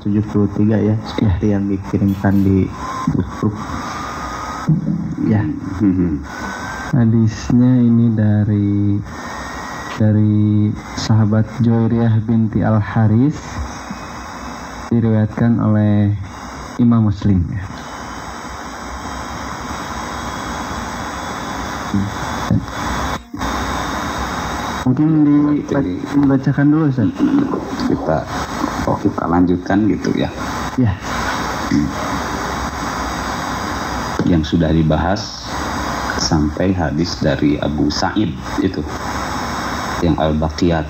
73 ya, seperti yang dikirimkan di grup. Ya. Hadisnya ini dari sahabat Juwairiyah binti Al-Haris, diriwayatkan oleh Imam Muslim ya. Mungkin dibacakan dulu Ustaz. Kita lanjutkan gitu ya. Ya. Yang sudah dibahas sampai hadis dari Abu Sa'id itu yang Al-Baqiyah.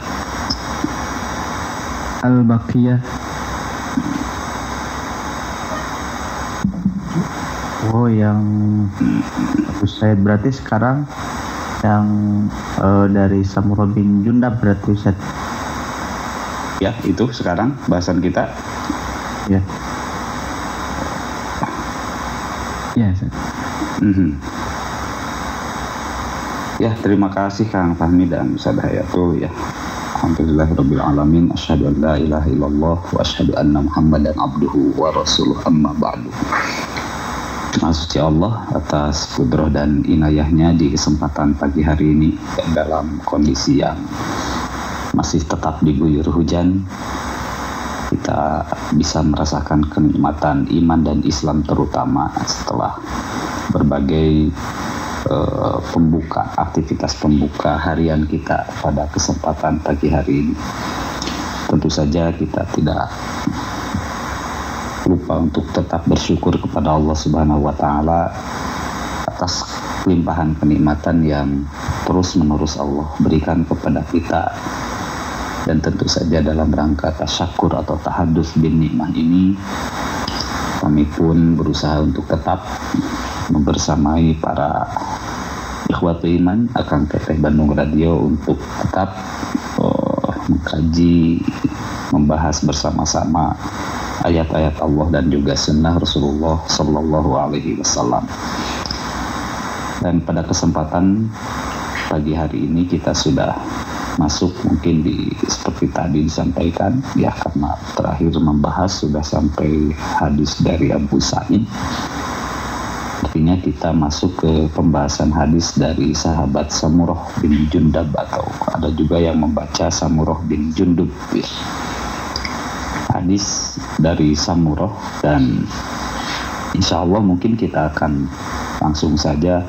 Oh, yang Abu Sa'id berarti sekarang yang dari Samurah bin Jundab berarti Ustaz. Ya, itu sekarang bahasan kita. Ya. Ya, Ustaz. Ya, terima kasih Kang Fahmi dan Ustaz Hayatul ya. Alhamdulillahirabbil alamin, asyhadu an la ilaha illallah wa asyhadu anna Muhammadan abduhu wa rasuluh, amma ba'du. Maksudnya Allah atas kudrah dan inayahnya di kesempatan pagi hari ini dalam kondisi yang masih tetap diguyur hujan, kita bisa merasakan kenikmatan iman dan Islam, terutama setelah berbagai aktivitas pembuka harian kita pada kesempatan pagi hari ini. Tentu saja kita tidak lupa untuk tetap bersyukur kepada Allah Subhanahu wa taala atas limpahan kenikmatan yang terus-menerus Allah berikan kepada kita. Dan tentu saja dalam rangka tasyakur atau tahadus bin nikmah ini, kami pun berusaha untuk tetap membersamai para ikhwatul iman Akang Teteh Bandung Radio untuk tetap mengkaji, membahas bersama-sama ayat-ayat Allah dan juga sunnah Rasulullah Sallallahu Alaihi Wasallam. Dan pada kesempatan pagi hari ini kita sudah masuk mungkin seperti tadi disampaikan ya, karena terakhir membahas sudah sampai hadis dari Abu Sa'id. Artinya kita masuk ke pembahasan hadis dari sahabat Samurah bin Jundab, atau ada juga yang membaca Samurah bin Jundub ya. Hadis dari Samurah, dan insya Allah mungkin kita akan langsung saja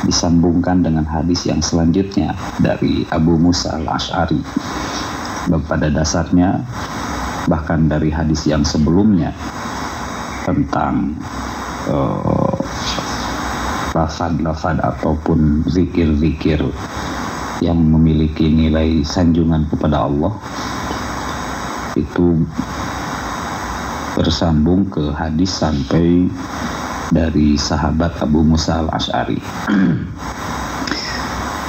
disambungkan dengan hadis yang selanjutnya dari Abu Musa Al-Asy'ari. Pada dasarnya bahkan dari hadis yang sebelumnya tentang lafad-lafad ataupun zikir-zikir yang memiliki nilai sanjungan kepada Allah, itu bersambung ke hadis sampai dari sahabat Abu Musa Al-Asy'ari.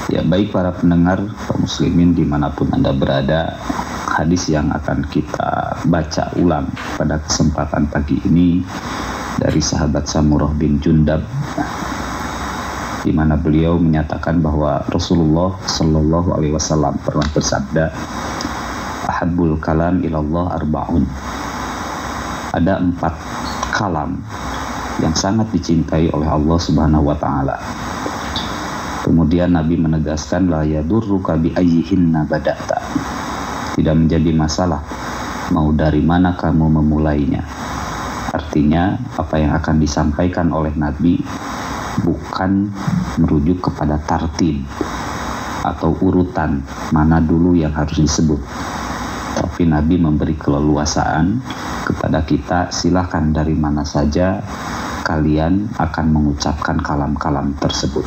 Ya, baik para pendengar kaum muslimin dimanapun Anda berada, hadis yang akan kita baca ulang pada kesempatan pagi ini dari sahabat Samurah bin Jundab, di mana beliau menyatakan bahwa Rasulullah Sallallahu Alaihi Wasallam pernah bersabda, "Ahabbul kalam ilallah arba'un." Ada 4 kalam yang sangat dicintai oleh Allah Subhanahu wa taala. Kemudian Nabi menegaskan, la yadurruka bi ayyihinna bada'ta. Tidak menjadi masalah mau dari mana kamu memulainya. Artinya apa yang akan disampaikan oleh Nabi bukan merujuk kepada tartib atau urutan mana dulu yang harus disebut, tapi Nabi memberi keleluasaan kepada kita, silakan dari mana saja kalian akan mengucapkan kalam-kalam tersebut.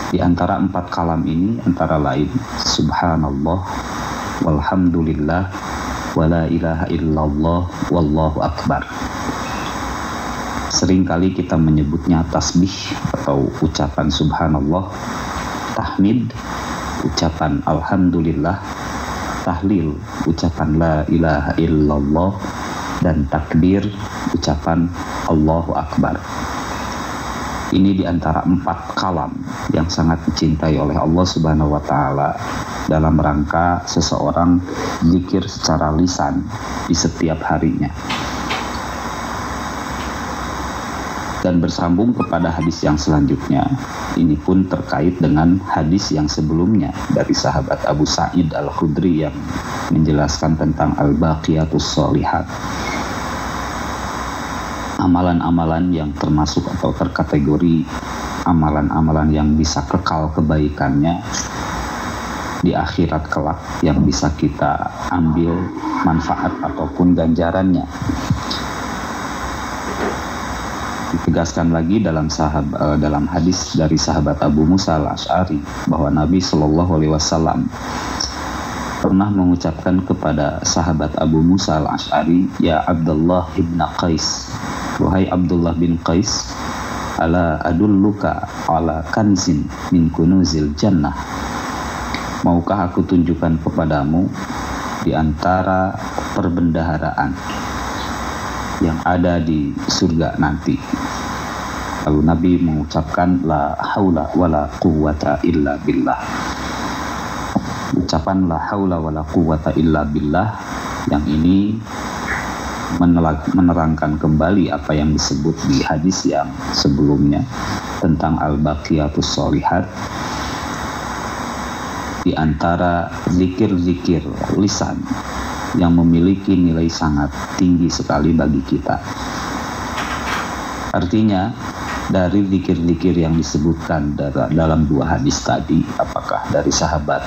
Di antara 4 kalam ini antara lain subhanallah, walhamdulillah, wala ilaha illallah, wallahu akbar. Seringkali kita menyebutnya tasbih atau ucapan subhanallah, tahmid, ucapan alhamdulillah, tahlil, ucapan la ilaha illallah, dan takbir, ucapan Allahu Akbar. Ini di antara 4 kalam yang sangat dicintai oleh Allah Subhanahu wa taala, dalam rangka seseorang zikir secara lisan di setiap harinya. Dan bersambung kepada hadis yang selanjutnya, ini pun terkait dengan hadis yang sebelumnya dari sahabat Abu Sa'id Al-Khudri yang menjelaskan tentang al-baqiyatus sholihat, amalan-amalan yang termasuk atau terkategori amalan-amalan yang bisa kekal kebaikannya di akhirat kelak, yang bisa kita ambil manfaat ataupun ganjarannya. Ditegaskan lagi dalam hadis dari sahabat Abu Musa Al-Asy'ari bahwa Nabi Shallallahu Alaihi Wasallam pernah mengucapkan kepada sahabat Abu Musa Al-Asy'ari, ya Abdullah ibn Qais, wahai Abdullah bin Qais, ala adulluka ala kanzin min kunuzil jannah, maukah aku tunjukkan kepadamu di antara perbendaharaan yang ada di surga nanti. Lalu Nabi mengucapkan la haula wala quwwata illa billah. Ucapan la haula wala quwwata illa billah yang ini menerangkan kembali apa yang disebut di hadis yang sebelumnya tentang al-baqiyatus sholihat. Di antara zikir-zikir lisan yang memiliki nilai sangat tinggi sekali bagi kita. Artinya, dari zikir-zikir yang disebutkan dalam dua hadis tadi, apakah dari sahabat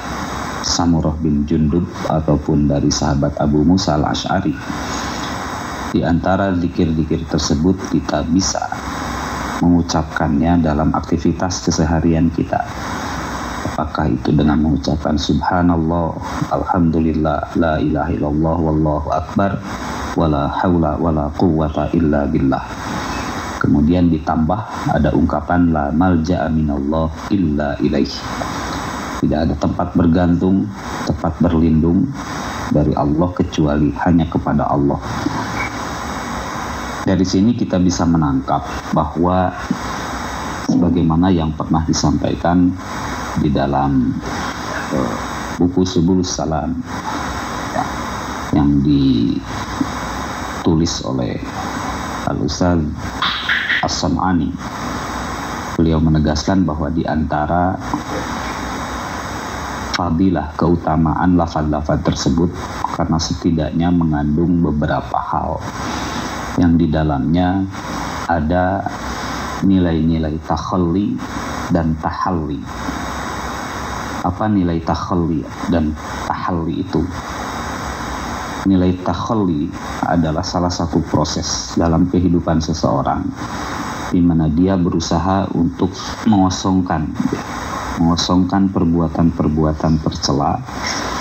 Samurah bin Jundub ataupun dari sahabat Abu Musa Al-Asy'ari, di antara zikir-zikir tersebut kita bisa mengucapkannya dalam aktivitas keseharian kita. Apakah itu dengan mengucapkan subhanallah, alhamdulillah, la ilaha illallah, wallahu akbar, wala haula wala quwwata illa billah. Kemudian ditambah ada ungkapan la malja'a minallah illa ilaih. Tidak ada tempat bergantung, tempat berlindung dari Allah kecuali hanya kepada Allah. Dari sini kita bisa menangkap bahwa sebagaimana yang pernah disampaikan di dalam buku Subulus Salam yang ditulis oleh Al-Ustaz As-Sam'ani, beliau menegaskan bahwa di antara fadilah keutamaan lafaz-lafaz tersebut karena setidaknya mengandung beberapa hal yang di dalamnya ada nilai-nilai takhalli dan tahalli. Apa nilai takhalli dan tahalli itu? Nilai takhalli adalah salah satu proses dalam kehidupan seseorang di mana dia berusaha untuk mengosongkan perbuatan-perbuatan tercela,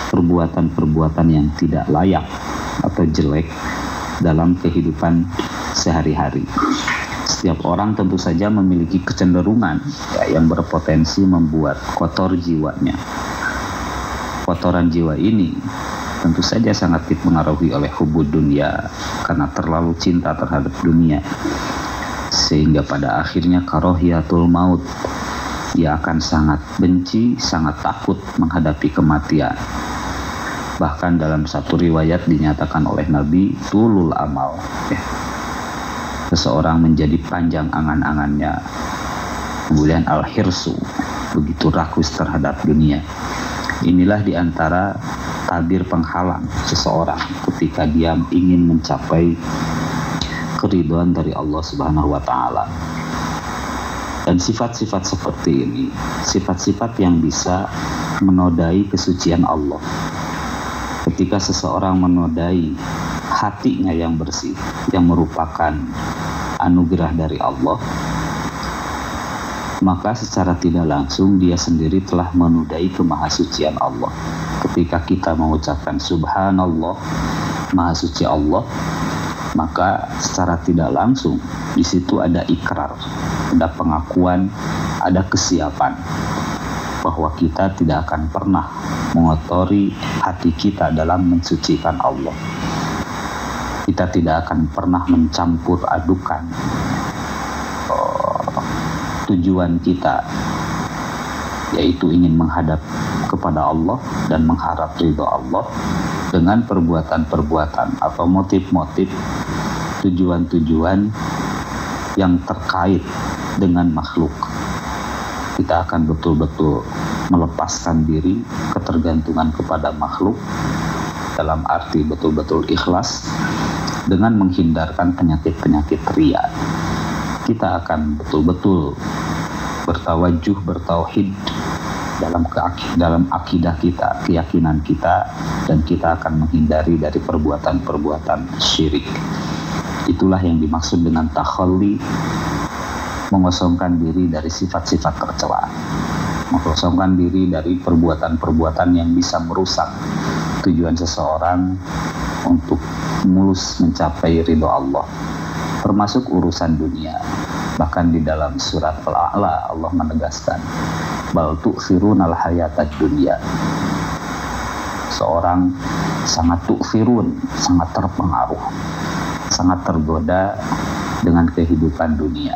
perbuatan-perbuatan yang tidak layak atau jelek dalam kehidupan sehari-hari. Setiap orang tentu saja memiliki kecenderungan yang berpotensi membuat kotor jiwanya. Kotoran jiwa ini tentu saja sangat dipengaruhi oleh hubud dunia karena terlalu cinta terhadap dunia, sehingga pada akhirnya karohiyatul maut, dia akan sangat benci, sangat takut menghadapi kematian. Bahkan dalam satu riwayat dinyatakan oleh Nabi, tulul amal, seseorang menjadi panjang angan-angannya. Kemudian al-hirsu, begitu rakus terhadap dunia. Inilah diantara tabir penghalang seseorang ketika dia ingin mencapai keridhaan dari Allah Subhanahu wa Ta'ala. Dan sifat-sifat seperti ini, sifat-sifat yang bisa menodai kesucian Allah. Ketika seseorang menodai hatinya yang bersih, yang merupakan anugerah dari Allah, maka secara tidak langsung dia sendiri telah menodai kemahasucian Allah. Ketika kita mengucapkan subhanallah, maha suci Allah, maka secara tidak langsung di situ ada ikrar, ada pengakuan, ada kesiapan bahwa kita tidak akan pernah mengotori hati kita dalam mensucikan Allah. Kita tidak akan pernah mencampur adukan tujuan kita, yaitu ingin menghadap kepada Allah dan mengharap ridho Allah dengan perbuatan-perbuatan atau motif-motif, tujuan-tujuan yang terkait dengan makhluk. Kita akan betul-betul melepaskan diri ketergantungan kepada makhluk dalam arti betul-betul ikhlas dengan menghindarkan penyakit-penyakit riya. Kita akan betul-betul bertawajuh, bertauhid dalam akidah kita, keyakinan kita, dan kita akan menghindari dari perbuatan-perbuatan syirik. Itulah yang dimaksud dengan takhalli, mengosongkan diri dari sifat-sifat tercela, mengosongkan diri dari perbuatan-perbuatan yang bisa merusak tujuan seseorang untuk mulus mencapai ridho Allah, termasuk urusan dunia. Bahkan di dalam surat Al-A'la Allah menegaskan, bal tu'thirunal hayatad dunya. Seorang sangat tu'thirun, sangat terpengaruh, sangat tergoda dengan kehidupan dunia.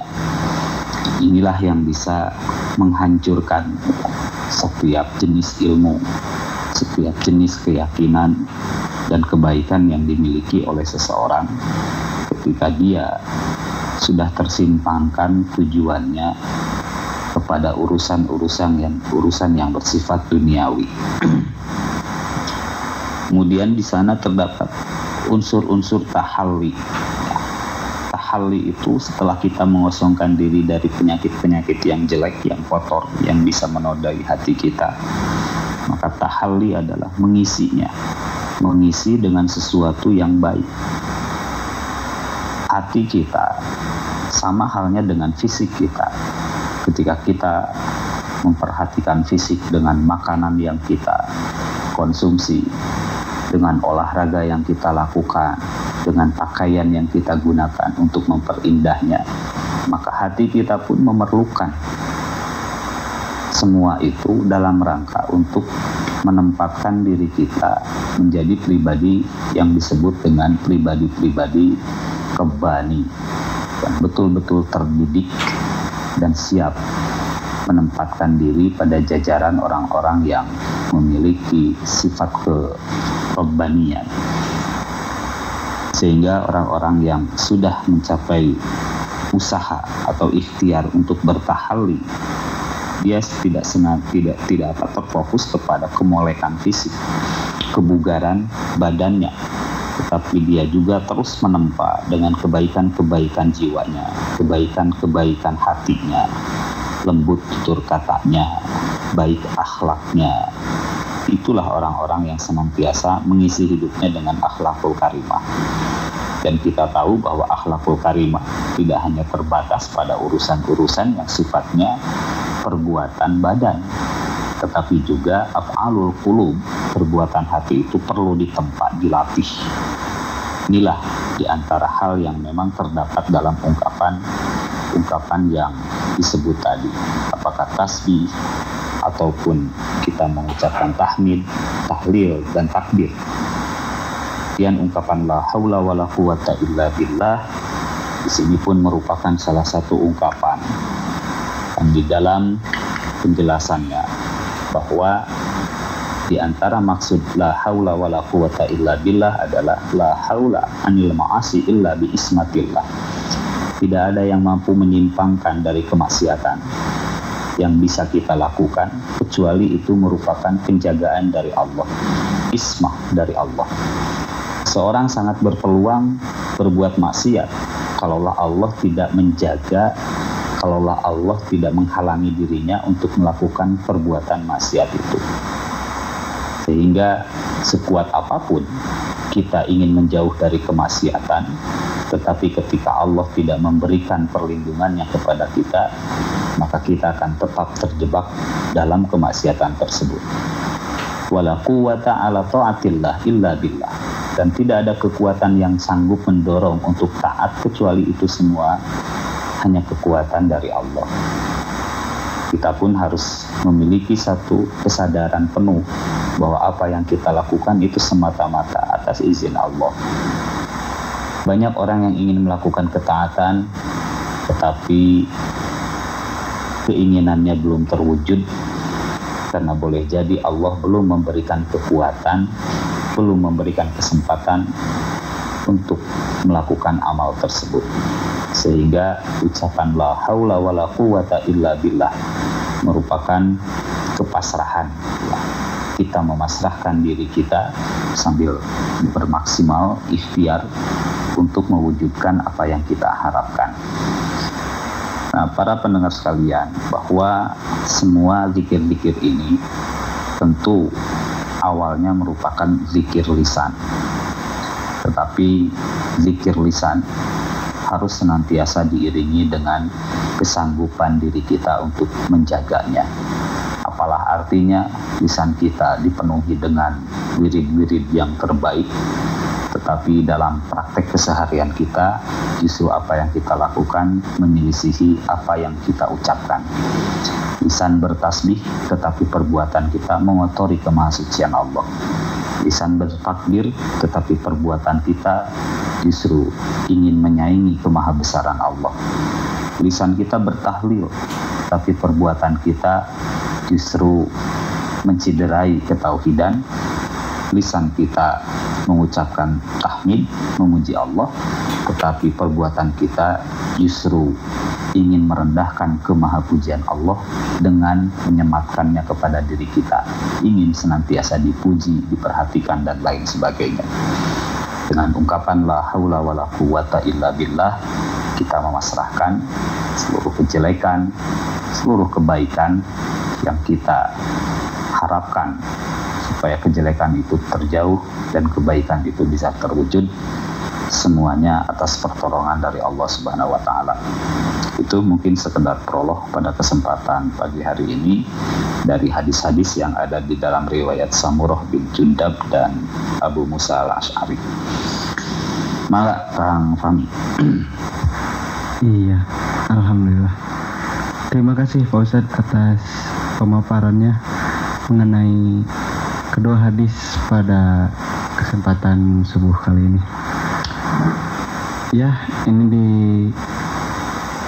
Inilah yang bisa menghancurkan setiap jenis ilmu, setiap jenis keyakinan dan kebaikan yang dimiliki oleh seseorang ketika dia sudah tersimpangkan tujuannya kepada urusan yang bersifat duniawi. Kemudian di sana terdapat unsur-unsur tahalli. Tahalli itu setelah kita mengosongkan diri dari penyakit-penyakit yang jelek, yang kotor, yang bisa menodai hati kita, maka tahalli adalah mengisinya, mengisi dengan sesuatu yang baik. Hati kita sama halnya dengan fisik kita. Ketika kita memperhatikan fisik dengan makanan yang kita konsumsi, dengan olahraga yang kita lakukan, dengan pakaian yang kita gunakan untuk memperindahnya, maka hati kita pun memerlukan semua itu dalam rangka untuk menempatkan diri kita menjadi pribadi yang disebut dengan pribadi-pribadi kebani, yang betul-betul terdidik dan siap menempatkan diri pada jajaran orang-orang yang memiliki sifat kerobbanian. Sehingga orang-orang yang sudah mencapai usaha atau ikhtiar untuk bertahalli, dia tidak terfokus kepada kemolekan fisik, kebugaran badannya, tetapi dia juga terus menempa dengan kebaikan-kebaikan jiwanya, kebaikan-kebaikan hatinya, lembut tutur katanya, baik akhlaknya. Itulah orang-orang yang senantiasa mengisi hidupnya dengan akhlakul karimah. Dan kita tahu bahwa akhlakul karimah tidak hanya terbatas pada urusan-urusan yang sifatnya perbuatan badan, tetapi juga af'alul qulub, perbuatan hati itu perlu ditempa, dilatih. Inilah di antara hal yang memang terdapat dalam ungkapan yang disebut tadi, apakah tasbih ataupun kita mengucapkan tahmid, tahlil dan takbir. Kemudian ungkapan la haula wala quwata illa billah di sini pun merupakan salah satu ungkapan yang di dalam penjelasannya bahwa di antara maksud la haula wala quwata illa billah adalah la haula anil ma'asi illa bi ismatillah. Tidak ada yang mampu menyimpangkan dari kemaksiatan yang bisa kita lakukan kecuali itu merupakan penjagaan dari Allah, ismah dari Allah. Seorang sangat berpeluang berbuat maksiat kalaulah Allah tidak menjaga, kalaulah Allah tidak menghalangi dirinya untuk melakukan perbuatan maksiat itu. Sehingga sekuat apapun kita ingin menjauh dari kemaksiatan, tetapi ketika Allah tidak memberikan perlindungannya kepada kita, maka kita akan tetap terjebak dalam kemaksiatan tersebut. Wala quwwata ala ta'atillah illa billah. Dan tidak ada kekuatan yang sanggup mendorong untuk taat kecuali itu semua hanya kekuatan dari Allah. Kita pun harus memiliki satu kesadaran penuh bahwa apa yang kita lakukan itu semata-mata atas izin Allah. Banyak orang yang ingin melakukan ketaatan tetapi keinginannya belum terwujud karena boleh jadi Allah belum memberikan kekuatan, belum memberikan kesempatan untuk melakukan amal tersebut, sehingga ucapan la haula wala quwata illa billah merupakan kepasrahan. Kita memasrahkan diri kita sambil bermaksimal ikhtiar untuk mewujudkan apa yang kita harapkan. Nah, para pendengar sekalian, bahwa semua zikir-zikir ini tentu awalnya merupakan zikir lisan. Tetapi zikir lisan harus senantiasa diiringi dengan kesanggupan diri kita untuk menjaganya. Apalah artinya lisan kita dipenuhi dengan wirid-wirid yang terbaik, tetapi dalam praktek keseharian kita justru apa yang kita lakukan menyelisihi apa yang kita ucapkan. Lisan bertasbih, tetapi perbuatan kita mengotori kemahasucian Allah. Lisan bertakbir, tetapi perbuatan kita justru ingin menyaingi kemahabesaran Allah. Lisan kita bertahlil, tapi perbuatan kita justru menciderai ketauhidan. Lisan kita mengucapkan tahmid, memuji Allah, tetapi perbuatan kita justru ingin merendahkan kemahapujian Allah dengan menyematkannya kepada diri kita, ingin senantiasa dipuji, diperhatikan, dan lain sebagainya. Dengan ungkapan la haula wala quwata illa billah, kita memasrahkan seluruh kejelekan, seluruh kebaikan yang kita harapkan supaya kejelekan itu terjauh dan kebaikan itu bisa terwujud, semuanya atas pertolongan dari Allah Subhanahu wa taala. Itu mungkin sekedar prolog pada kesempatan pagi hari ini dari hadis-hadis yang ada di dalam riwayat Samurah bin Jundab dan Abu Musa al-Asy'ari. Maka Kang Fahmi. Iya, alhamdulillah. Terima kasih Pak Ustadz atas pemaparannya mengenai kedua hadis pada kesempatan subuh kali ini. Ya, ini di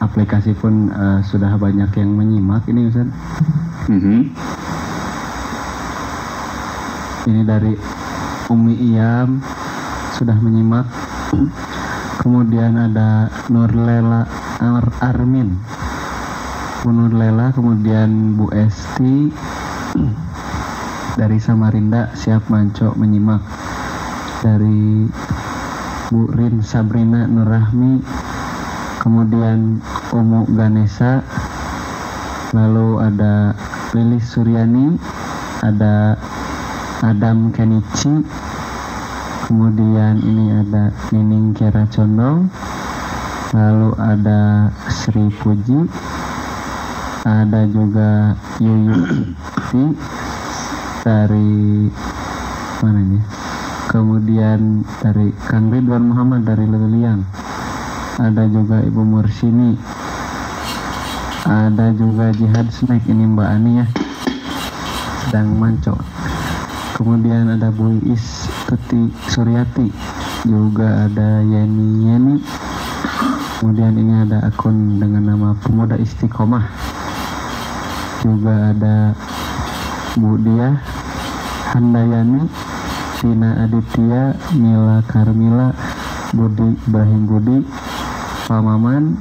aplikasi pun sudah banyak yang menyimak ini Ustaz. Ini dari Umi Iyam sudah menyimak. Kemudian ada Nurlela Armin, Bu Nurlela, kemudian Bu Esti dari Samarinda siap manco menyimak. Dari Bu Rin Sabrina Nurrahmi, kemudian Umu Ganesa, lalu ada Lilis Suryani, ada Adam Kenichi, kemudian ini ada Nining Kera Condong, lalu ada Sri Puji, ada juga Yuyu dari mana nih? Kemudian dari Kang Ridwan Muhammad dari Leliang, ada juga Ibu Mursini, ada juga Jihad Snack, ini Mbak Ani ya sedang manco. Kemudian ada Bu Is Tuti Suryati, juga ada Yeni. Kemudian ini ada akun dengan nama Pemuda Istiqomah, juga ada Bu Dia Handayani, Tina Aditya, Mila Karmila, Budi Ibrahim Budi, Pak Maman,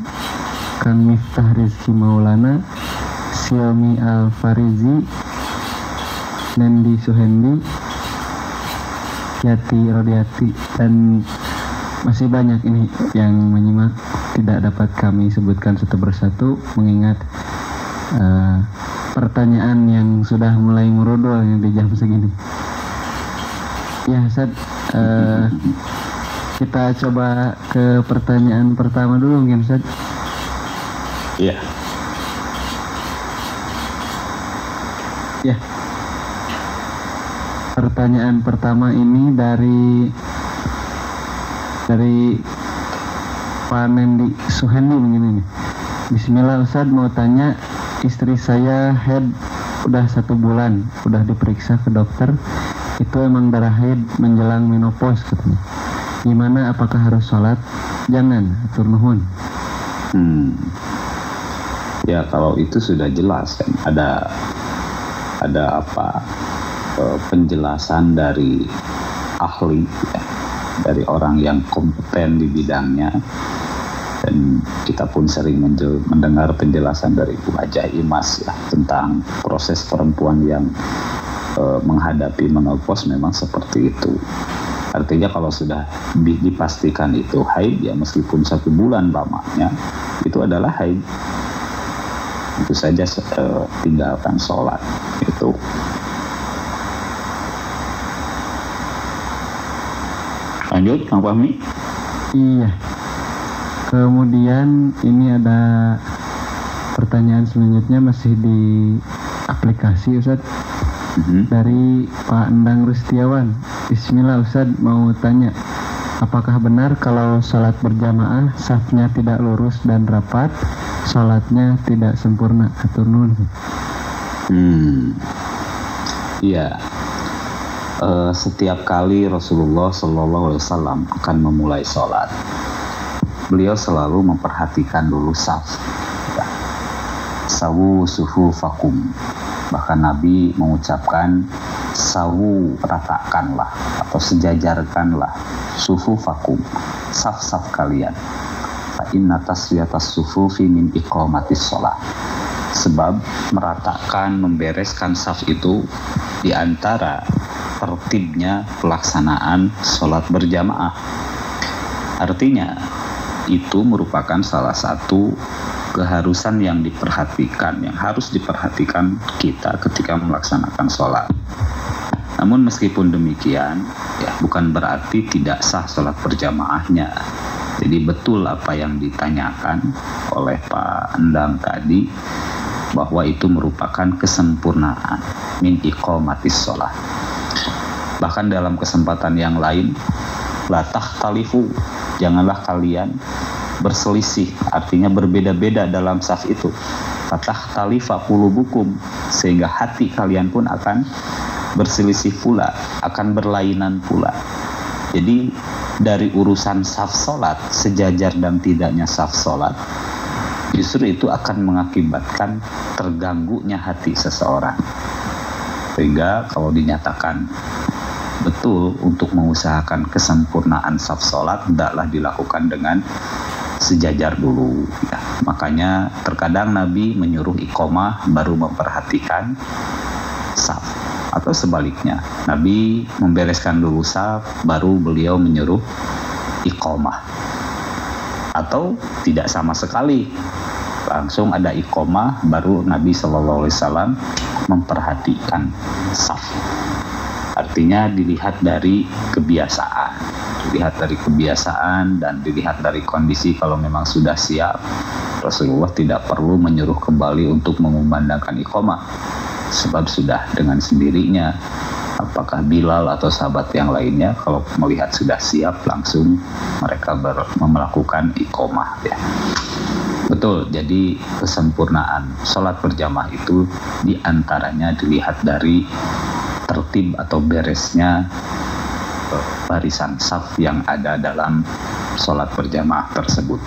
Kang Miftah Rizky Maulana, Silmi Al Farizi, Nendi Suhendi, Yati Rodiati, dan masih banyak ini yang menyimak. Tidak dapat kami sebutkan satu persatu mengingat pertanyaan yang sudah mulai merudul di jam segini. Ya Ustaz, kita coba ke pertanyaan pertama dulu mungkin Ustaz. Iya. Ya. Pertanyaan pertama ini dari Pak Nendi Suhendi begini nih. Bismillah Ustaz, mau tanya, istri saya head udah 1 bulan, udah diperiksa ke dokter, itu emang darah haid menjelang menopause katanya. Gimana, apakah harus sholat? Jangan, atur nuhun. Ya kalau itu sudah jelas kan, ada ada apa penjelasan dari ahli, ya, dari orang yang kompeten di bidangnya. Dan kita pun sering mendengar penjelasan dari Bu Hajah Imas ya, tentang proses perempuan yang menghadapi menopause memang seperti itu. Artinya kalau sudah dipastikan itu haid, ya meskipun 1 bulan lamanya, itu adalah haid. Itu saja tinggalkan sholat itu. Lanjut, Kang Fahmi. Iya. Kemudian ini ada pertanyaan selanjutnya masih di aplikasi Ustadz. Dari Pak Endang Rustiawan. Bismillah Ustadz, mau tanya, apakah benar kalau salat berjamaah safnya tidak lurus dan rapat, salatnya tidak sempurna? Atur nuhun. Iya. Setiap kali Rasulullah SAW akan memulai sholat, beliau selalu memperhatikan dulu saf. Sawu sufufakum. Bahkan Nabi mengucapkan sawu, ratakanlah atau sejajarkanlah sufufakum, saf-saf kalian. Fa inna taswiyatas sufufi min iqamatis shalah. Sebab meratakan, membereskan saf itu di antara tertibnya pelaksanaan sholat berjamaah. Artinya itu merupakan salah satu keharusan yang diperhatikan, yang harus diperhatikan kita ketika melaksanakan sholat. Namun meskipun demikian, ya bukan berarti tidak sah sholat berjamaahnya. Jadi betul apa yang ditanyakan oleh Pak Endang tadi, bahwa itu merupakan kesempurnaan min iqamatis sholat. Bahkan dalam kesempatan yang lain, la takhtalifu, janganlah kalian berselisih, artinya berbeda-beda dalam saf itu. Fatakhtalifa qulubukum, sehingga hati kalian pun akan berselisih pula, akan berlainan pula. Jadi dari urusan saf solat, sejajar dan tidaknya saf solat, justru itu akan mengakibatkan terganggunya hati seseorang. Sehingga kalau dinyatakan betul untuk mengusahakan kesempurnaan saf solat, hendaklah dilakukan dengan sejajar dulu ya. Makanya terkadang Nabi menyuruh iqomah baru memperhatikan saf, atau sebaliknya, Nabi membereskan dulu saf baru beliau menyuruh iqomah, atau tidak sama sekali, langsung ada iqomah baru Nabi SAW memperhatikan saf. Artinya dilihat dari kebiasaan, dan dilihat dari kondisi. Kalau memang sudah siap, Rasulullah tidak perlu menyuruh kembali untuk mengumandangkan iqomah, sebab sudah dengan sendirinya. Apakah Bilal atau sahabat yang lainnya, kalau melihat sudah siap, langsung mereka melakukan iqomah ya. Betul, jadi kesempurnaan sholat berjamaah itu diantaranya dilihat dari tertib atau beresnya barisan saf yang ada dalam sholat berjamaah tersebut.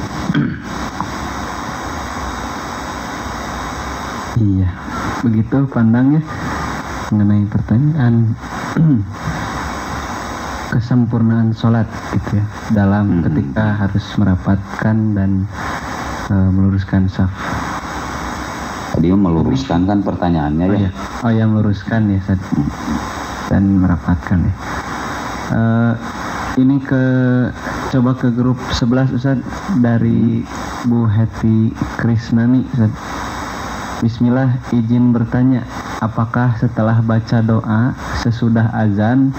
Iya, begitu pandangnya mengenai pertanyaan kesempurnaan sholat gitu ya, dalam ketika harus merapatkan dan meluruskan saf. Tadi meluruskan kan pertanyaannya ya? Oh ya, meluruskan ya, dan merapatkan ya. Ini coba ke grup 11 Ustaz, dari Bu Heti Krisnani Ustaz. Bismillah, izin bertanya, apakah setelah baca doa sesudah azan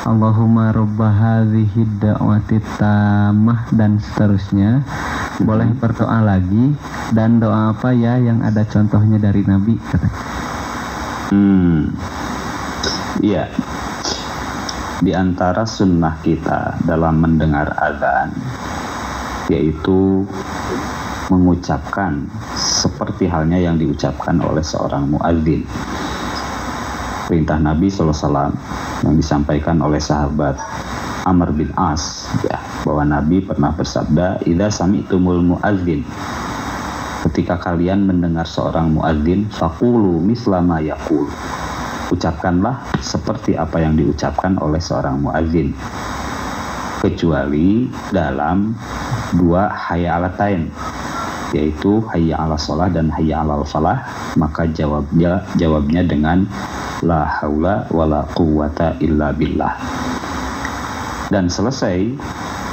Allahumma robba hadhihid da'wati tammah dan seterusnya, boleh berdoa lagi, dan doa apa ya yang ada contohnya dari Nabi? Iya. Di antara sunnah kita dalam mendengar azan, yaitu mengucapkan seperti halnya yang diucapkan oleh seorang muadzin. Perintah Nabi SAW yang disampaikan oleh sahabat Amr bin As ya, bahwa Nabi pernah bersabda, idza sami'tumul muadzin, ketika kalian mendengar seorang muadzin, faqulu misla ma yaqul, ucapkanlah seperti apa yang diucapkan oleh seorang muadzin, kecuali dalam dua hayya 'alatain, yaitu hayya 'alas shalah dan hayya 'alal falah, maka jawabnya dengan la haula wala quwwata illa billah. Dan selesai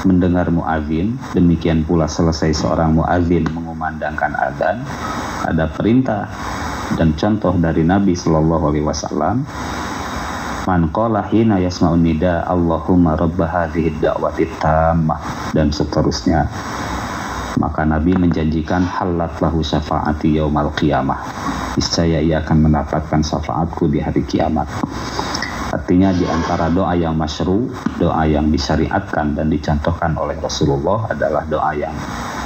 mendengar muadzin, demikian pula selesai seorang muadzin mengumandangkan adzan, ada perintah dan contoh dari Nabi Shallallahu Alaihi Wasallam, man qala hina yasma'un nida Allahumma rabb hadhihi da'wati tammah, dan seterusnya, maka Nabi menjanjikan halat lahu syafaati yaumal qiyamah, niscaya ia akan mendapatkan syafaatku di hari kiamat. Artinya di antara doa yang masyru', doa yang disyariatkan dan dicontohkan oleh Rasulullah adalah doa yang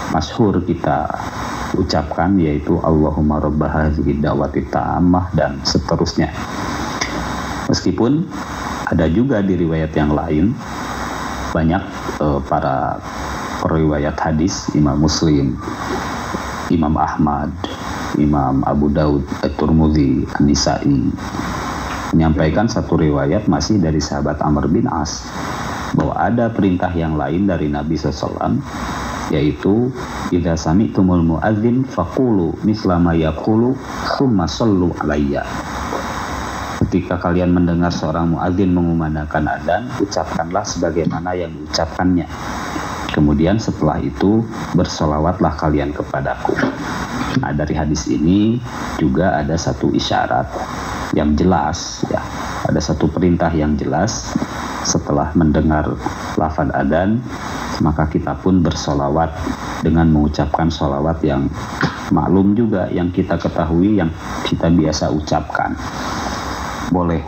masyhur kita ucapkan, yaitu Allahumma rabb hadhihi da'wati tammah dan seterusnya. Meskipun ada juga di riwayat yang lain, banyak para periwayat hadis, Imam Muslim, Imam Ahmad, Imam Abu Daud, At-Tirmidzi, An-Nisa'i, menyampaikan satu riwayat masih dari sahabat Amr bin As, bahwa ada perintah yang lain dari Nabi SAW, yaitu idza sami'tumul muadzin faqulu misla ma yaqulu tsumma shallu alayya. Ketika kalian mendengar seorang muadzin mengumandangkan adzan, ucapkanlah sebagaimana yang diucapkannya. Kemudian setelah itu bersolawatlah kalian kepadaku. Nah, dari hadis ini juga ada satu isyarat yang jelas, ya, ada satu perintah yang jelas. Setelah mendengar lafaz adzan, maka kita pun bersolawat dengan mengucapkan solawat yang maklum juga, yang kita ketahui, yang kita biasa ucapkan. Boleh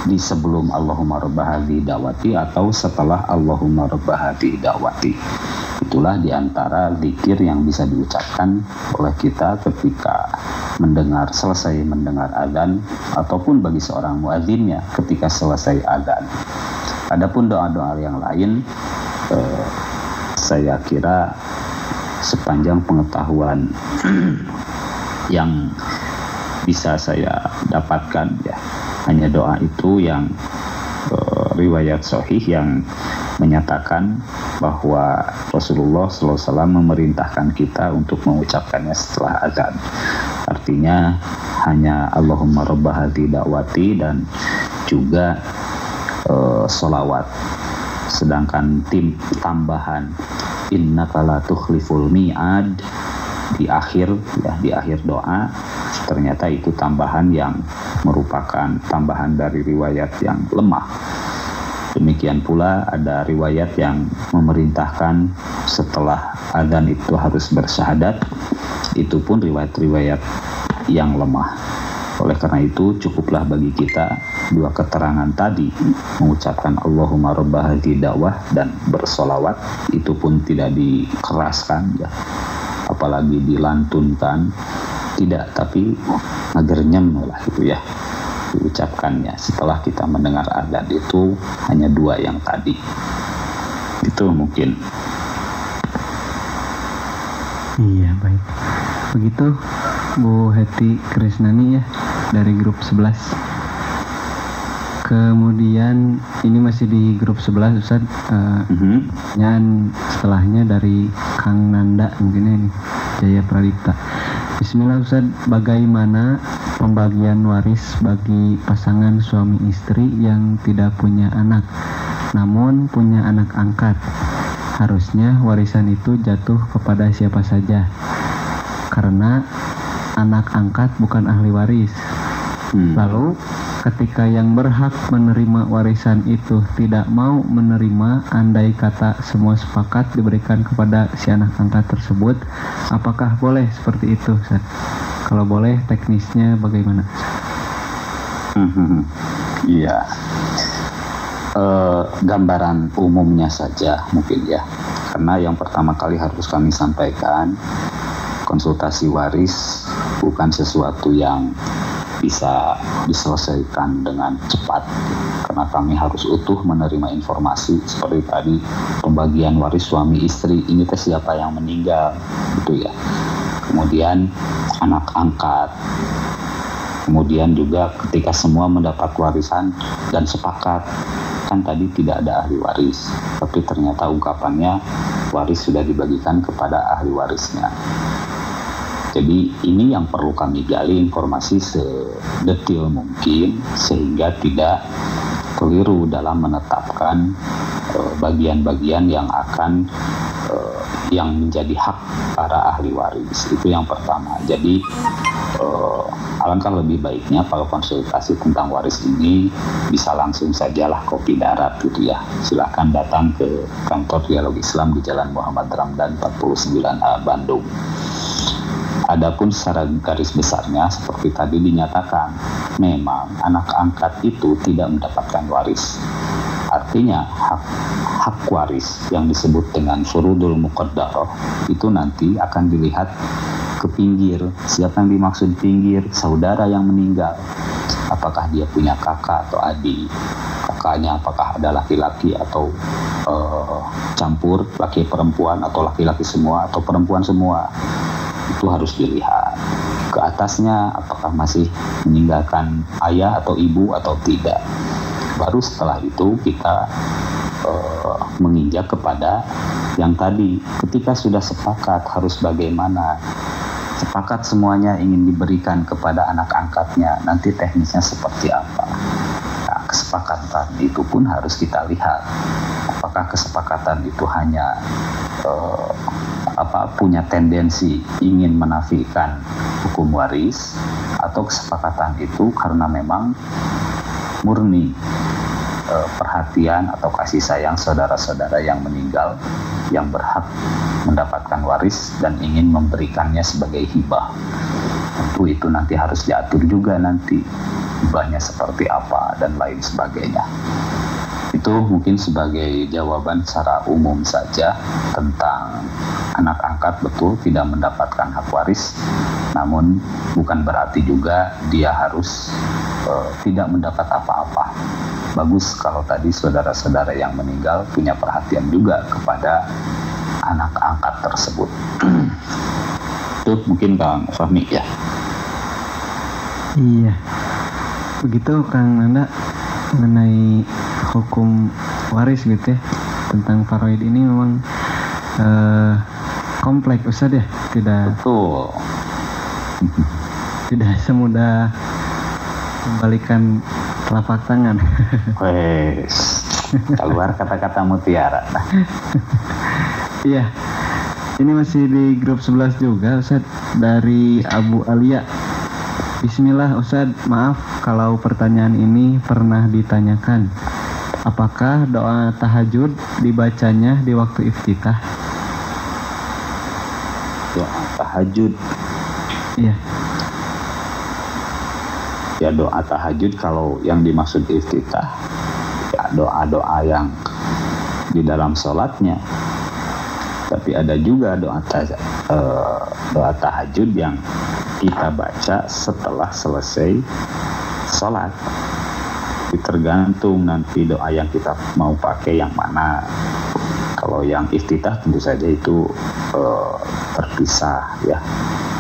di sebelum Allahumma rabb hadhihi da'wati atau setelah Allahumma rabb hadhihi da'wati. Itulah diantara zikir yang bisa diucapkan oleh kita ketika selesai mendengar adzan, ataupun bagi seorang muadzinnya ketika selesai adzan. Adapun doa-doa yang lain, saya kira sepanjang pengetahuan yang bisa saya dapatkan, ya, hanya doa itu yang riwayat sahih yang menyatakan bahwa Rasulullah SAW memerintahkan kita untuk mengucapkannya setelah azan. Artinya hanya Allahumma rabb hadhihi da'wati dan juga sholawat. Sedangkan tambahan innaka la tukhliful mi'ad di akhir doa, ternyata itu tambahan yang merupakan tambahan dari riwayat yang lemah. Demikian pula ada riwayat yang memerintahkan setelah adzan itu harus bersyahadat. Itu pun riwayat-riwayat yang lemah. Oleh karena itu cukuplah bagi kita dua keterangan tadi, mengucapkan Allahumma rabb hadhihi da'wah dan bersolawat. Itu pun tidak dikeraskan, ya, apalagi dilantunkan, tidak, tapi agar nyem lah gitu, ya, diucapkannya setelah kita mendengar adzan. Itu hanya dua yang tadi. Itu mungkin. Iya, baik. Begitu Bu Heti Krisnani, ya, dari grup 11. Kemudian ini masih di grup 11 Ustaz. Pertanyaan setelahnya dari Kang Nanda, mungkin ini Jaya Pradipta. Bismillah Ustaz, bagaimana pembagian waris bagi pasangan suami istri yang tidak punya anak namun punya anak angkat? Harusnya warisan itu jatuh kepada siapa saja, karena anak angkat bukan ahli waris. Lalu ketika yang berhak menerima warisan itu tidak mau menerima, andai kata semua sepakat diberikan kepada si anak angkat tersebut, apakah boleh seperti itu, Ustaz? Kalau boleh, teknisnya bagaimana? Iya. Gambaran umumnya saja mungkin, ya, karena yang pertama kali harus kami sampaikan, konsultasi waris bukan sesuatu yang bisa diselesaikan dengan cepat, karena kami harus utuh menerima informasi seperti tadi pembagian waris suami istri, ini siapa yang meninggal gitu, ya, kemudian anak angkat, Kemudian juga ketika semua mendapat warisan dan sepakat, kan tadi tidak ada ahli waris, tapi ternyata ungkapannya waris sudah dibagikan kepada ahli warisnya. Jadi ini yang perlu kami gali informasi sedetil mungkin sehingga tidak keliru dalam menetapkan bagian-bagian yang akan yang menjadi hak para ahli waris. Itu yang pertama. Jadi alangkah lebih baiknya kalau konsultasi tentang waris ini bisa langsung sajalah kopi darat gitu ya. Silakan datang ke kantor Dialog Islam di Jalan Muhammad Ramdan 49A Bandung. Adapun secara garis besarnya seperti tadi dinyatakan, memang anak angkat itu tidak mendapatkan waris. Artinya hak waris yang disebut dengan furudul muqaddarah itu nanti akan dilihat ke pinggir. Siapa yang dimaksud pinggir? Saudara yang meninggal. Apakah dia punya kakak atau adik? Kakaknya apakah ada laki-laki atau campur laki perempuan atau laki-laki semua atau perempuan semua? Itu harus dilihat. Ke atasnya apakah masih meninggalkan ayah atau ibu atau tidak. Baru setelah itu kita menginjak kepada yang tadi. Ketika sudah sepakat harus bagaimana, sepakat semuanya ingin diberikan kepada anak angkatnya, nanti teknisnya seperti apa. Nah, kesepakatan itu pun harus kita lihat. Apakah kesepakatan itu hanya punya tendensi ingin menafikan hukum waris, atau kesepakatan itu karena memang murni perhatian atau kasih sayang saudara-saudara yang meninggal yang berhak mendapatkan waris dan ingin memberikannya sebagai hibah. Tentu itu nanti harus diatur juga nanti hibahnya seperti apa dan lain sebagainya. Itu mungkin sebagai jawaban secara umum saja tentang anak angkat. Betul tidak mendapatkan hak waris, namun bukan berarti juga dia harus tidak mendapat apa-apa. Bagus kalau tadi saudara-saudara yang meninggal punya perhatian juga kepada anak angkat tersebut. Itu mungkin Kang Fahmi ya. Iya, begitu Kang Nanda mengenai hukum waris gitu ya, tentang faraid ini memang kompleks Ustaz ya, tidak Betul. tidak semudah membalikan telapak tangan. Wes, keluar kata-kata mutiara. Iya, ini masih di grup 11 juga Ustaz, dari Abu Alia. Bismillah Ustaz, maaf kalau pertanyaan ini pernah ditanyakan. Apakah doa tahajud dibacanya di waktu iftitah? Doa tahajud. Iya. Ya doa tahajud kalau yang dimaksud iftitah ya doa-doa yang di dalam sholatnya. Tapi ada juga doa tahajud yang kita baca setelah selesai sholat. Tergantung nanti doa yang kita mau pakai yang mana. Kalau yang iftitah tentu saja itu terpisah ya.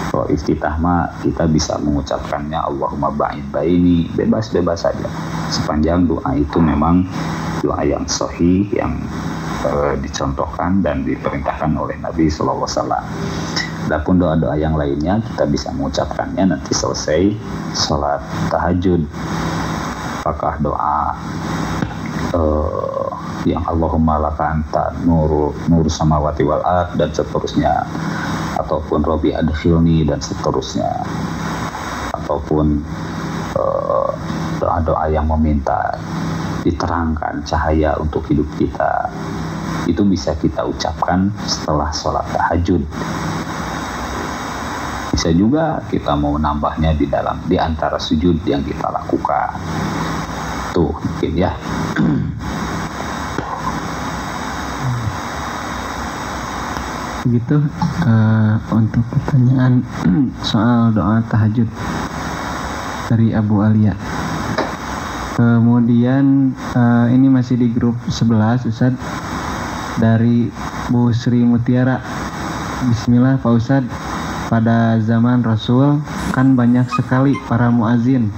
Kalau iftitah mah kita bisa mengucapkannya Allahumma ba'id baini, bebas-bebas saja. Sepanjang doa itu memang doa yang sahih, yang dicontohkan dan diperintahkan oleh Nabi SAW. Adapun doa-doa yang lainnya kita bisa mengucapkannya nanti selesai sholat tahajud. Apakah doa yang Allahumma laka anta nur samawati wal ard dan seterusnya, ataupun Robi adkhilni dan seterusnya, ataupun doa-doa yang meminta diterangkan cahaya untuk hidup kita, itu bisa kita ucapkan setelah sholat tahajud. Bisa juga kita mau nambahnya di antara sujud yang kita lakukan. Tuh mungkin ya. Begitu untuk pertanyaan soal doa tahajud dari Abu Alia. Kemudian ini masih di grup 11 Ustaz, dari Bu Sri Mutiara. Bismillah Pak Ustaz, pada zaman Rasul kan banyak sekali para muazin,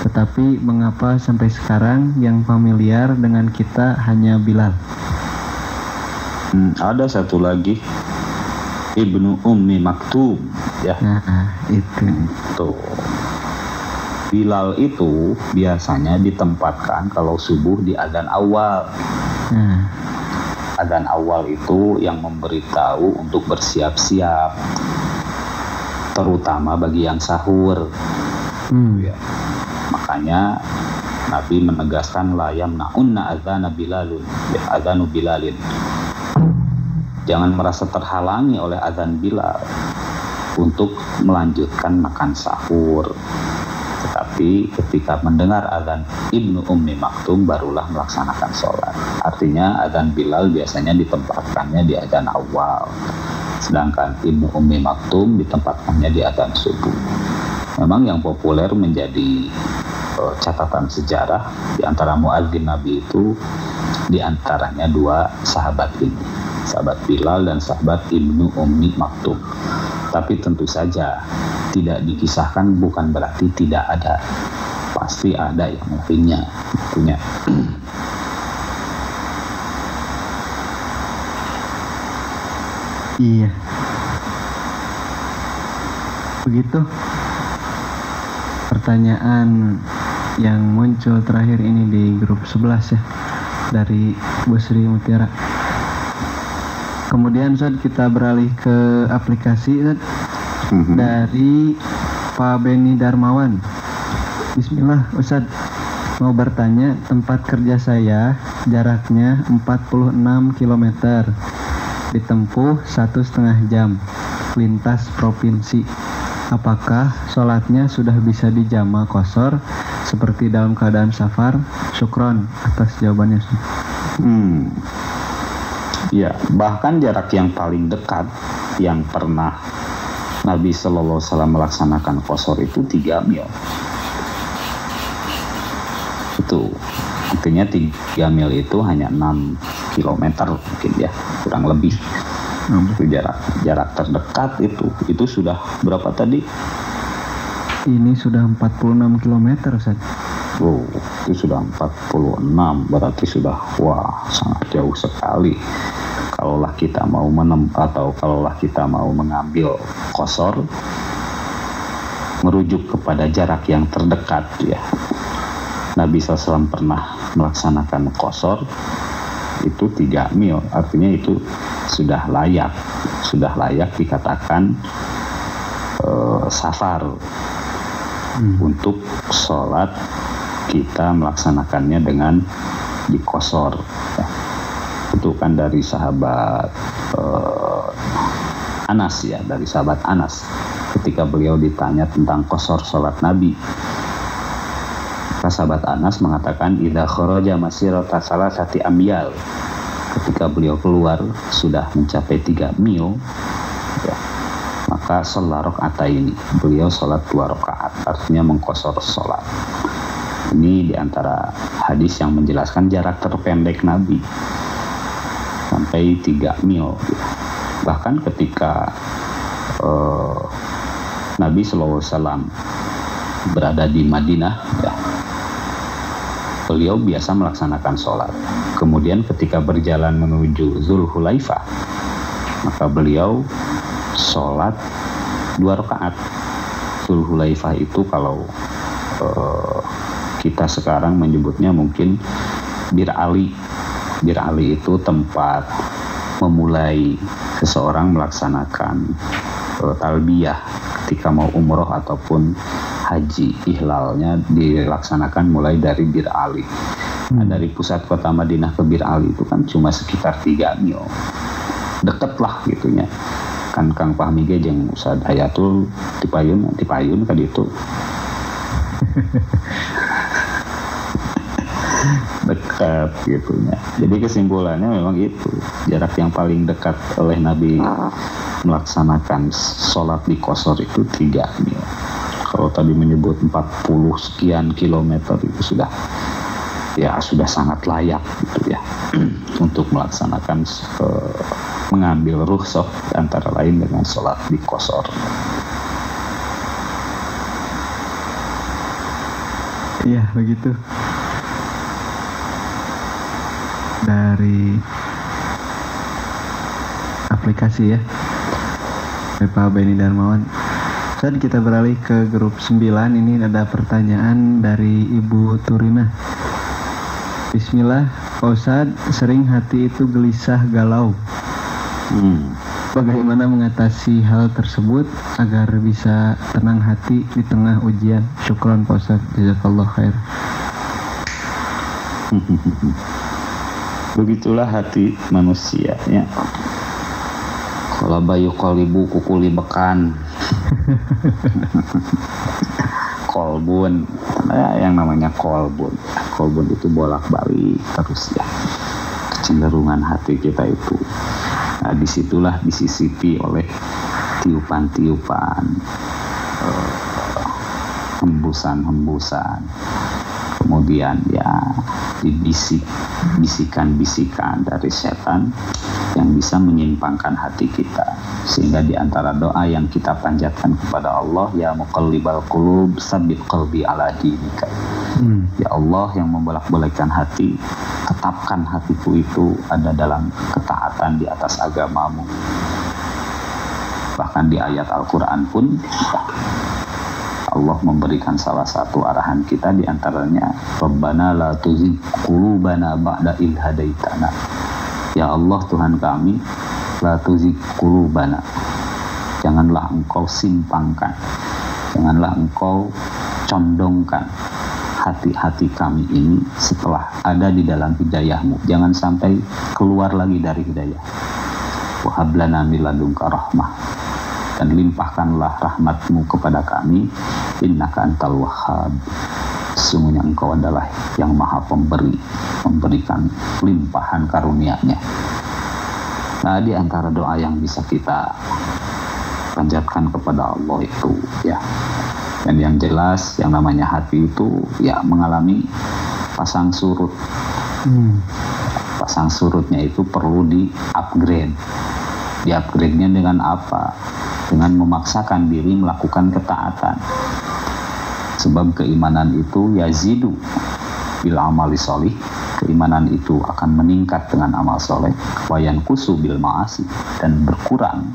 tetapi mengapa sampai sekarang yang familiar dengan kita hanya Bilal? Ada satu lagi, Ibnu Ummi Maktum, ya. Nah, itu. Tuh. Bilal itu biasanya ditempatkan kalau subuh di adzan awal. Adzan awal itu yang memberitahu untuk bersiap-siap, terutama bagi yang sahur. Ya. Makanya Nabi menegaskan la yamna'unna adzana Bilalun, adzanu Bilalin. Jangan merasa terhalangi oleh adzan Bilal untuk melanjutkan makan sahur. Tetapi ketika mendengar adzan Ibnu Ummi Maktum barulah melaksanakan sholat. Artinya adzan Bilal biasanya ditempatkannya di adzan awal, sedangkan Ibnu Ummi Maktum ditempatkannya di adzan subuh. Memang yang populer menjadi catatan sejarah di antara muadzin Nabi itu di antaranya dua sahabat ini, sahabat Bilal dan sahabat Ibnu Ummi Maktum. Tapi tentu saja tidak dikisahkan bukan berarti tidak ada, pasti ada yang lainnya punya. Iya, begitu. Pertanyaan yang muncul terakhir ini di grup 11 ya, dari Busri Mutiara. Kemudian Ustaz, kita beralih ke aplikasi Ustaz. Dari Pak Beni Darmawan. Bismillah Ustaz, mau bertanya, tempat kerja saya jaraknya 46 km, ditempuh 1,5 jam, lintas provinsi. Apakah sholatnya sudah bisa dijama qashar seperti dalam keadaan safar? Syukron atas jawabannya. Ya, bahkan jarak yang paling dekat yang pernah Nabi Sallallahu Alaihi Wasallam melaksanakan qashar itu 3 mil. Itu artinya 3 mil itu hanya 6 km mungkin ya, kurang lebih. Itu jarak terdekat itu sudah berapa tadi? Ini sudah 46 km Ustaz. Oh, itu sudah 46, berarti sudah sangat jauh sekali. Kalaulah kita mau kalaulah kita mau mengambil qashar merujuk kepada jarak yang terdekat ya. Nabi SAW pernah melaksanakan qashar itu 3 mil, artinya itu sudah layak dikatakan safar. Untuk sholat kita melaksanakannya dengan di qashar ya. Itu kan dari sahabat Anas ya, dari sahabat Anas ketika beliau ditanya tentang qashar sholat Nabi, sahabat Anas mengatakan idza kharaja masirata salasati amyal, ketika beliau keluar sudah mencapai 3 mil ya, maka sholat rakaataini, beliau sholat 2 rakaat, artinya mengqashar sholat. Ini diantara hadis yang menjelaskan jarak terpendek Nabi sampai 3 mil. Bahkan ketika Nabi SAW berada di Madinah ya, beliau biasa melaksanakan sholat. Kemudian ketika berjalan menuju Zulhulaifah, maka beliau sholat 2 rakaat. Zulhulaifah itu kalau kita sekarang menyebutnya mungkin Bir Ali. Bir Ali itu tempat memulai seseorang melaksanakan talbiyah ketika mau umroh ataupun haji. Ihlalnya dilaksanakan mulai dari Bir Ali. Nah, dari pusat kota Madinah ke Bir Ali itu kan cuma sekitar 3 mil. Deket lah gitunya. Kan Kang Fahmi ge jeung Ustaz Hayatul dipayun kan itu. Dekat gitunya. Jadi kesimpulannya memang itu jarak yang paling dekat oleh Nabi melaksanakan sholat di qashar itu 3 mil. Kalau tadi menyebut 40 sekian kilometer itu sudah sangat layak gitu ya untuk melaksanakan mengambil rukhsah antara lain dengan sholat di qasar. Iya begitu. Dari aplikasi ya, Pak Benny Darmawan. Saat kita beralih ke grup 9, ini ada pertanyaan dari Ibu Turina. Bismillah, Pak Ustadz, sering hati itu gelisah galau. Bagaimana mengatasi hal tersebut agar bisa tenang hati di tengah ujian? Syukron Pak Ustadz, jazakallah khair. Begitulah hati manusia ya. Kalau bayu kolibu kukuli bekan. Kolbun, yang namanya kolbun itu bolak-balik terus ya, kecenderungan hati kita itu. Nah, disitulah disisipi oleh tiupan-tiupan, hembusan-hembusan, kemudian ya bisikan-bisikan dari setan yang bisa menyimpangkan hati kita. Sehingga di antara doa yang kita panjatkan kepada Allah, ya muqallibal qulub tsabbit qalbi ala dinika. Ya Allah yang membolak-balikkan hati, tetapkan hatiku itu ada dalam ketaatan di atas agamamu. Bahkan di ayat Al-Quran pun Allah memberikan salah satu arahan kita, di antaranya Rabbana la tuzigh qulubana ba'da idh hadaitana. Ya Allah Tuhan kami, la tuzigh qulubana, janganlah engkau simpangkan, janganlah engkau condongkan hati-hati kami ini setelah ada di dalam hidayahmu. Jangan sampai keluar lagi dari hidayah. Wa hab lana min ladunka rahmah, dan limpahkanlah rahmatmu kepada kami, innaka antal wahhab, sesungguhnya engkau adalah yang maha pemberi, memberikan limpahan karunia-Nya. Nah, di antara doa yang bisa kita panjatkan kepada Allah itu ya, dan yang jelas yang namanya hati itu ya mengalami pasang surut. Pasang surutnya itu perlu di upgrade. Di upgrade-nya dengan apa? Dengan memaksakan diri melakukan ketaatan. Sebab keimanan itu yazidu bil amali sholih, keimanan itu akan meningkat dengan amal soleh, wayan kusu bil ma'asi, dan berkurang,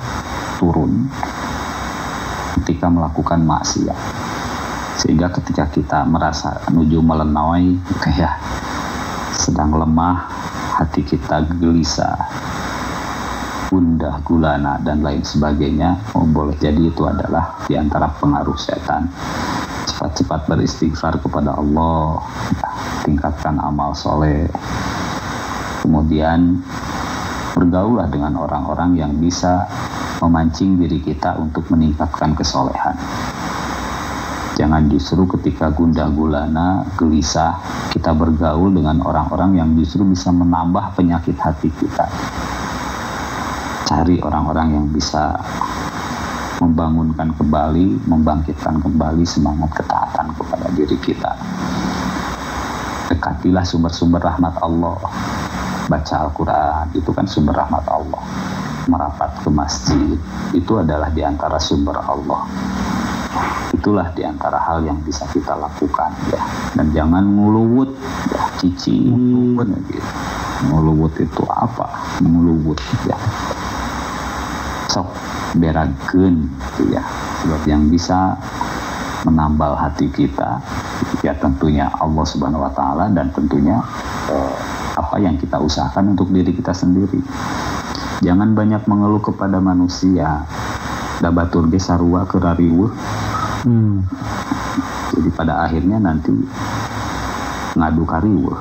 turun ketika melakukan maksiat. Sehingga ketika kita merasa menuju melenoi, kayak sedang lemah, hati kita gelisah, gundah gulana dan lain sebagainya, boleh jadi itu adalah di antara pengaruh setan. Cepat-cepat beristighfar kepada Allah, tingkatkan amal soleh, kemudian bergaullah dengan orang-orang yang bisa memancing diri kita untuk meningkatkan kesolehan. Jangan justru ketika gundah gulana, gelisah, kita bergaul dengan orang-orang yang justru bisa menambah penyakit hati kita. Cari orang-orang yang bisa membangunkan kembali, membangkitkan kembali semangat ketaatan kepada diri kita. Dekatilah sumber-sumber rahmat Allah. Baca Al-Quran, itu kan sumber rahmat Allah. Merapat ke masjid, itu adalah di antara sumber Allah. Itulah di antara hal yang bisa kita lakukan ya. Dan jangan nguluwut ya, cicing gitu. Nguluwut itu apa? Nguluwut ya. Sok beragen gitu ya. Sebab yang bisa menambal hati kita ya tentunya Allah Subhanahu wa taala, dan tentunya apa yang kita usahakan untuk diri kita sendiri. Jangan banyak mengeluh kepada manusia. Da batur ge sarua keurariweuh. Jadi pada akhirnya nanti ngadu kariweuh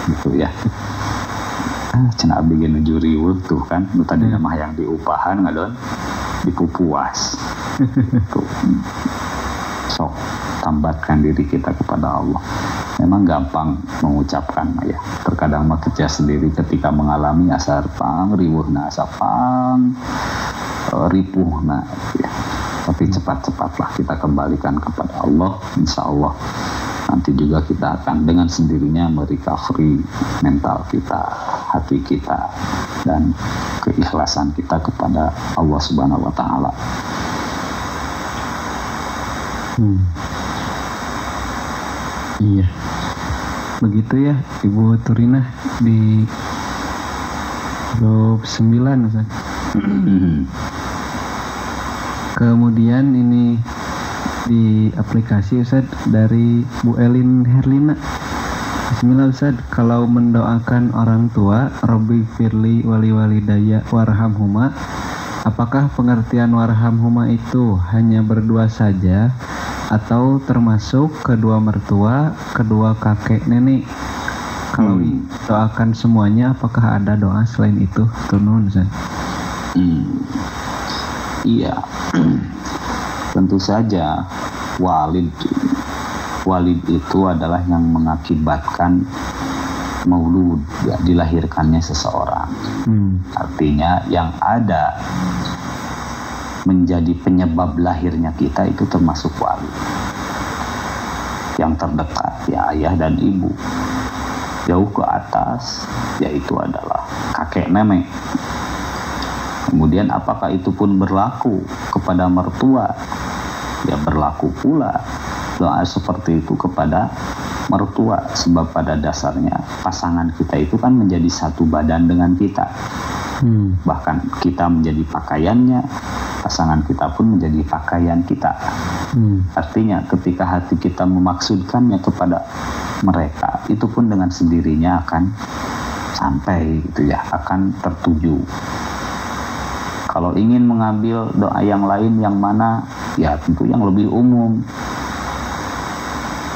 gitu ya. Cenah abdi ge nuju riweuh tuh kan, nu tadi mah yang diupahan ngadon dipupuas. Tuh. Sok tambatkan diri kita kepada Allah. Memang gampang mengucapkan ya. Terkadang mah kerja sendiri ketika mengalami asar pang riweuhna, asa pang ripuhna ya. Tapi cepat-cepatlah kita kembalikan kepada Allah. Insya Allah nanti juga kita akan dengan sendirinya merecovery mental kita, hati kita, dan keikhlasan kita kepada Allah Subhanahu wa taala. Iya. Begitu ya Ibu Turinah di bab 9 Ustaz. Kemudian ini di aplikasi Ustaz dari Bu Elin Herlina. Bismillah Ustaz, kalau mendoakan orang tua Robbi firli wali walidaya warhamhuma, apakah pengertian warhamhuma itu hanya berdua saja atau termasuk kedua mertua, kedua kakek nenek? Kalau doakan semuanya, apakah ada doa selain itu? Tunun Ustaz. Iya. Tentu saja walid itu adalah yang mengakibatkan maulud, ya, dilahirkannya seseorang. Artinya yang ada menjadi penyebab lahirnya kita itu termasuk walid. Yang terdekat ya ayah dan ibu. Jauh ke atas yaitu adalah kakek nenek. Kemudian apakah itu pun berlaku kepada mertua? Ya berlaku pula doa seperti itu kepada mertua, sebab pada dasarnya pasangan kita itu kan menjadi satu badan dengan kita. Bahkan kita menjadi pakaiannya, pasangan kita pun menjadi pakaian kita. Artinya ketika hati kita memaksudkannya kepada mereka, itu pun dengan sendirinya akan sampai gitu ya, akan tertuju. Kalau ingin mengambil doa yang lain yang mana, ya tentu yang lebih umum.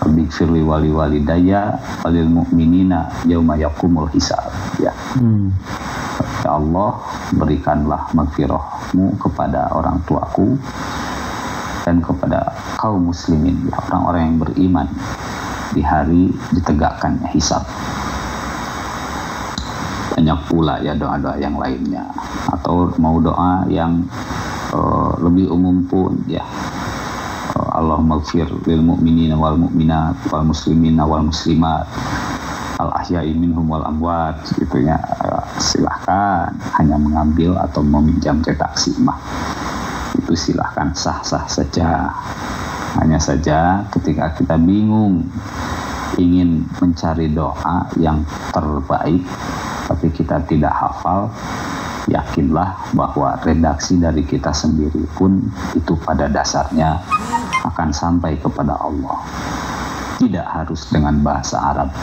Rabbi firli wali walidaya walil mu'minina yauma yaqumul hisab, ya. Ya Allah, berikanlah magfirahmu kepada orang tuaku dan kepada kaum muslimin, ya, orang-orang yang beriman di hari ditegakkannya hisab. Banyak pula ya doa-doa yang lainnya, atau mau doa yang lebih umum pun ya, Allahumma ighfir lil mu'minina wal mu'minat wal muslimina wal muslimat al ahya'i minhum wal amwat, gitu ya. Silahkan hanya mengambil atau meminjam redaksi mah, itu silahkan, sah-sah saja. Hanya saja ketika kita bingung ingin mencari doa yang terbaik tapi kita tidak hafal, yakinlah bahwa redaksi dari kita sendiri pun itu pada dasarnya akan sampai kepada Allah. Tidak harus dengan bahasa Arab,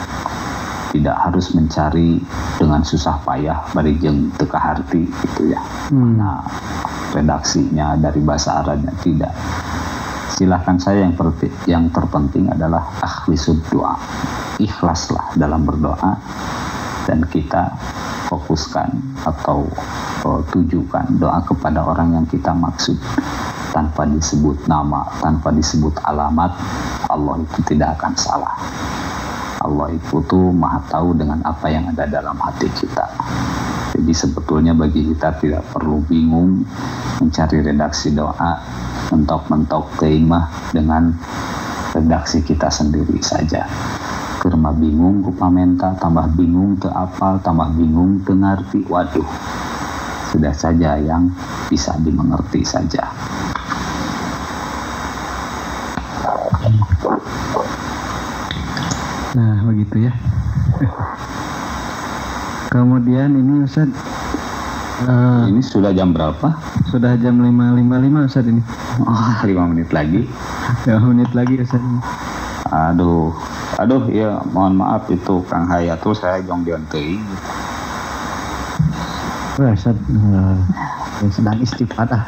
tidak harus mencari dengan susah payah bari jeung teu kaharti gitu ya. Nah, redaksinya dari bahasa Arabnya tidak. Silahkan saya, yang terpenting adalah akhlisud doa, ikhlaslah dalam berdoa, dan kita fokuskan atau tujukan doa kepada orang yang kita maksud, tanpa disebut nama, tanpa disebut alamat. Allah itu tidak akan salah. Allah itu tuh maha tahu dengan apa yang ada dalam hati kita. Jadi sebetulnya bagi kita tidak perlu bingung mencari redaksi doa, mentok-mentok keimah dengan redaksi kita sendiri saja. Kerma bingung ku pamenta, tambah bingung ke apal, tambah bingung ke ngerti. Waduh, sudah saja yang bisa dimengerti saja. Nah begitu ya. Kemudian ini Ustaz, ini sudah jam berapa? Sudah jam 5.55 Ustaz ini. 5 menit lagi. 5 menit lagi Ustaz. Aduh, ya mohon maaf itu Kang Hayatul, saya jong dionteing. Ustaz sedang istifadah.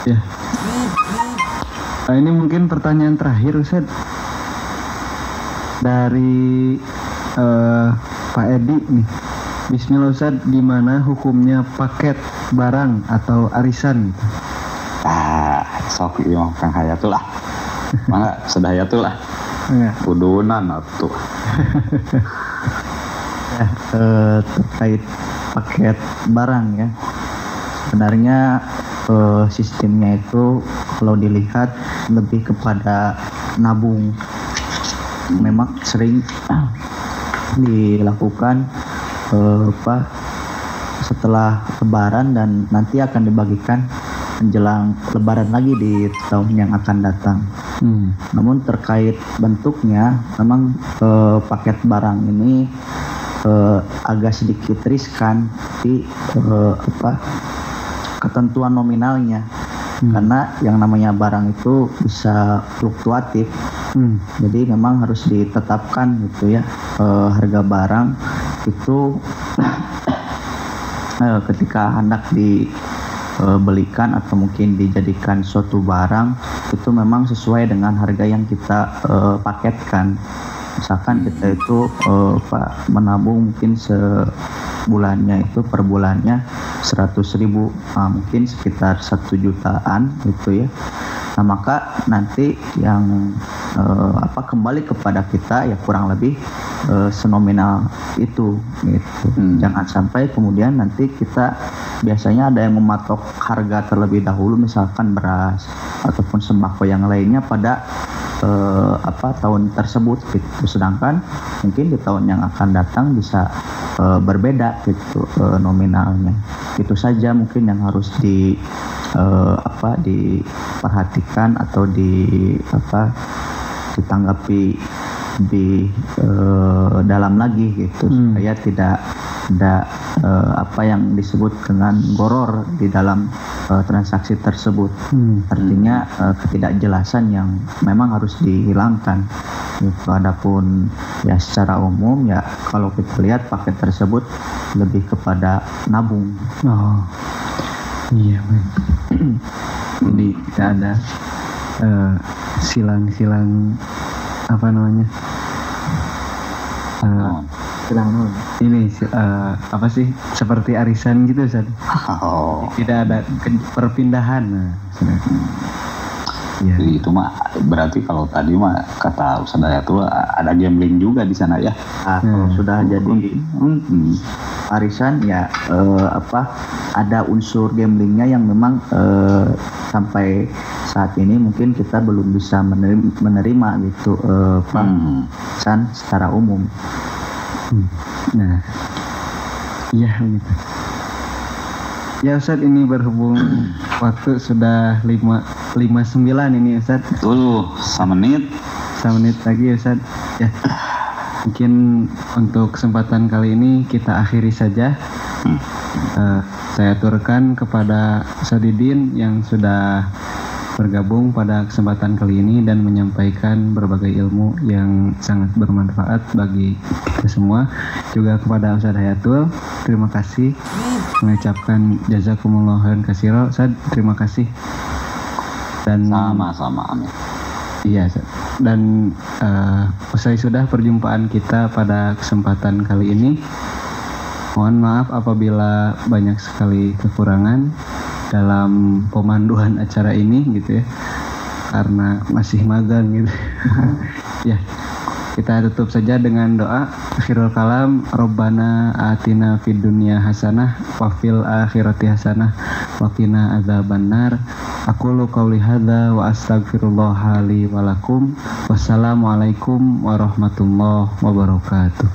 Ya. Nah, ini mungkin pertanyaan terakhir Ustaz dari Pak Edi nih. Bismillah Ustaz, gimana hukumnya paket barang atau arisan gitu? Sok iya Kang Hayatul lah. Mangga Hayatul lah. Kudunan atuh. Ya, terkait paket barang ya. Sebenarnya sistemnya itu kalau dilihat lebih kepada nabung. Memang sering dilakukan setelah Lebaran dan nanti akan dibagikan menjelang Lebaran lagi di tahun yang akan datang. Namun terkait bentuknya, memang paket barang ini agak sedikit riskan di ketentuan nominalnya, karena yang namanya barang itu bisa fluktuatif. Jadi memang harus ditetapkan gitu ya, harga barang itu ketika hendak dibelikan atau mungkin dijadikan suatu barang itu memang sesuai dengan harga yang kita paketkan. Misalkan kita itu menabung mungkin sebulannya itu per bulannya 100.000, mungkin sekitar 1 jutaan gitu ya. Nah, maka nanti yang kembali kepada kita ya kurang lebih senominal itu gitu. Jangan sampai kemudian nanti kita biasanya ada yang mematok harga terlebih dahulu, misalkan beras ataupun sembako yang lainnya pada tahun tersebut gitu. Sedangkan mungkin di tahun yang akan datang bisa berbeda gitu nominalnya. Itu saja mungkin yang harus diperhatikan atau ditanggapi lebih dalam lagi gitu, supaya tidak ada yang disebut dengan goror di dalam transaksi tersebut. Artinya ketidakjelasan yang memang harus dihilangkan gitu. Adapun ya secara umum ya kalau kita lihat paket tersebut lebih kepada nabung. Iya, jadi tidak ada silang-silang ini seperti arisan gitu, Ustaz. Tidak ada perpindahan. Ya. Itu mah berarti kalau tadi mah kata Ustaz Hayatul ada gambling juga di sana ya. Kalau sudah jadi arisan ya ada unsur gamblingnya yang memang sampai saat ini mungkin kita belum bisa menerima gitu arisan secara umum. Nah, iya begitu. Ya Ustaz, ini berhubung waktu sudah 5:59 ini Ustaz. Betul, semenit lagi Ustaz. Ya. Mungkin untuk kesempatan kali ini kita akhiri saja. Saya aturkan kepada Ustaz Didin yang sudah bergabung pada kesempatan kali ini dan menyampaikan berbagai ilmu yang sangat bermanfaat bagi kita semua. Juga kepada Ustaz Hayatul, terima kasih, mengucapkan jazakumullah khairan katsira. Ustaz, terima kasih. Dan sama-sama, amin. Iya, Ustaz. Dan usai sudah perjumpaan kita pada kesempatan kali ini. Mohon maaf apabila banyak sekali kekurangan dalam pemanduan acara ini gitu ya, karena masih magang gitu. Ya, kita tutup saja dengan doa. Akhirul kalam, Rabbana atina fid dunya hasanah wa fil akhirati hasanah wa qina adzabannar. Aqulu qouli hadza wa astaghfirullah li wa lakum. Wassalamualaikum warahmatullahi wabarakatuh.